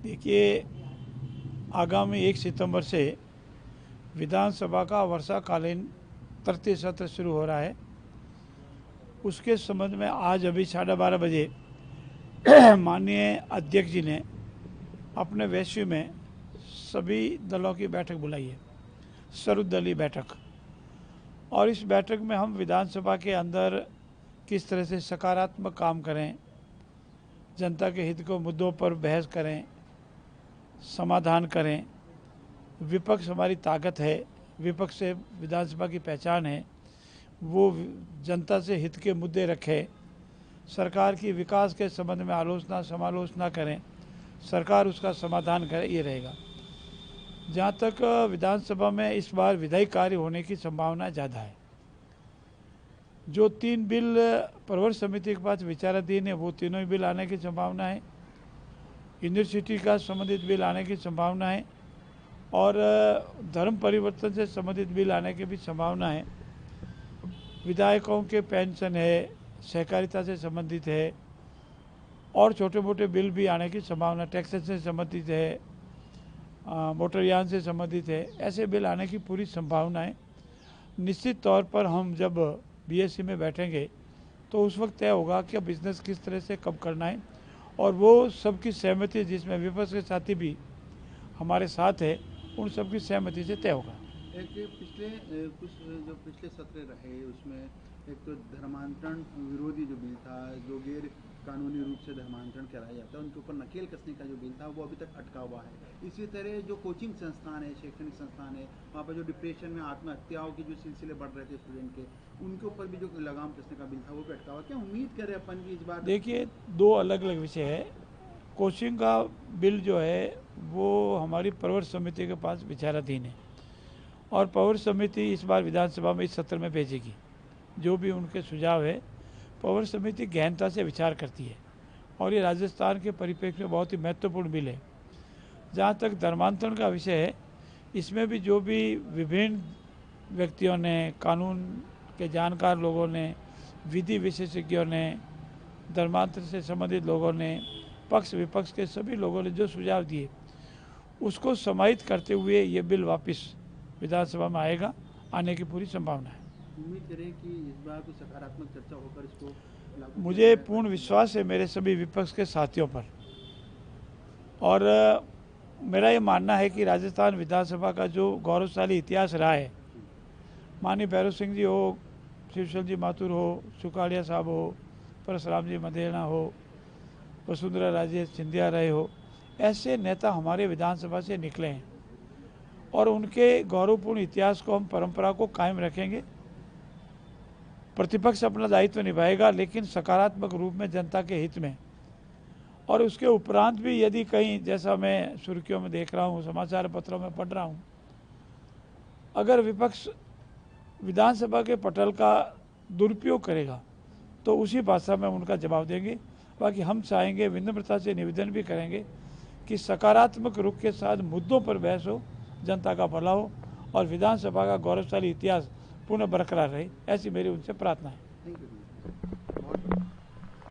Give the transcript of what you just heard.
देखिए, आगामी 1 सितंबर से विधानसभा का वर्षाकालीन तृतीय सत्र शुरू हो रहा है। उसके संबंध में आज अभी 12:30 बजे माननीय अध्यक्ष जी ने अपने वैश्य में सभी दलों की बैठक बुलाई है, सर्वदलीय बैठक। और इस बैठक में हम विधानसभा के अंदर किस तरह से सकारात्मक काम करें, जनता के हित को मुद्दों पर बहस करें, समाधान करें। विपक्ष हमारी ताकत है, विपक्ष से विधानसभा की पहचान है। वो जनता से हित के मुद्दे रखे, सरकार की विकास के संबंध में आलोचना समालोचना करें, सरकार उसका समाधान करे, ये रहेगा। जहाँ तक विधानसभा में इस बार विधायी कार्य होने की संभावना ज़्यादा है। जो 3 बिल प्रवर समिति के पास विचाराधीन है, वो तीनों ही बिल आने की संभावना है। यूनिवर्सिटी का संबंधित बिल आने की संभावना है और धर्म परिवर्तन से संबंधित बिल आने की भी संभावना है। विधायकों के पेंशन है, सहकारिता से संबंधित है और छोटे मोटे बिल भी आने की संभावना, टैक्सेस से संबंधित है, मोटरयान से संबंधित है। ऐसे बिल आने की पूरी संभावना है। निश्चित तौर पर हम जब बीएससी में बैठेंगे तो उस वक्त तय होगा कि बिजनेस किस तरह से कब करना है, और वो सबकी सहमति, जिसमें विपक्ष के साथी भी हमारे साथ है, उन सबकी सहमति से तय होगा। एक पिछले सत्र रहे, उसमें एक तो धर्मांतरण विरोधी जो बिल था, जो गैर कानूनी रूप से धर्मांतरण कराया जाता है, उनके ऊपर नकेल कसने का जो बिल था वो अभी तक अटका हुआ है। इसी तरह जो कोचिंग संस्थान है, शैक्षणिक संस्थान है, वहाँ पर जो डिप्रेशन में आत्महत्याओं के जो सिलसिले बढ़ रहे थे स्टूडेंट के, उनके ऊपर भी जो लगाम कसने का बिल था वो भी अटका हुआ। क्या उम्मीद करें अपन की इस बार? देखिए, 2 अलग अलग विषय है। कोचिंग का बिल जो है वो हमारी प्रवर समिति के पास विचाराधीन है और प्रवर समिति इस बार विधानसभा में इस सत्र में भेजेगी। जो भी उनके सुझाव है, प्रवर समिति गहनता से विचार करती है और ये राजस्थान के परिप्रेक्ष्य में बहुत ही महत्वपूर्ण बिल है। जहाँ तक धर्मांतरण का विषय है, इसमें भी जो भी विभिन्न व्यक्तियों ने, कानून के जानकार लोगों ने, विधि विशेषज्ञों ने, धर्मांतरण से संबंधित लोगों ने, पक्ष विपक्ष के सभी लोगों ने जो सुझाव दिए, उसको समाहित करते हुए ये बिल वापस विधानसभा में आएगा, आने की पूरी संभावना है। उम्मीद करें कि इस बार तो सकारात्मक चर्चा होकर इसको मुझे पूर्ण विश्वास है मेरे सभी विपक्ष के साथियों पर, और मेरा ये मानना है कि राजस्थान विधानसभा का जो गौरवशाली इतिहास रहा है, माननीय भैरव सिंह जी हो, शिवशल जी माथुर हो, सुकाड़िया साहब हो, परशुराम जी मदेना हो, वसुंधरा राजे सिंधिया रहे हो, ऐसे नेता हमारे विधानसभा से निकले हैं और उनके गौरवपूर्ण इतिहास को, हम परंपरा को कायम रखेंगे। प्रतिपक्ष अपना दायित्व निभाएगा, लेकिन सकारात्मक रूप में, जनता के हित में। और उसके उपरांत भी यदि कहीं, जैसा मैं सुर्खियों में देख रहा हूँ, समाचार पत्रों में पढ़ रहा हूँ, अगर विपक्ष विधानसभा के पटल का दुरुपयोग करेगा तो उसी भाषा में उनका जवाब देंगे। बाकी हम चाहेंगे, विनम्रता से निवेदन भी करेंगे कि सकारात्मक रुख के साथ मुद्दों पर बहस हो, जनता का भला हो और विधानसभा का गौरवशाली इतिहास पुनः बरकरार रहे, ऐसी मेरी उनसे प्रार्थना है।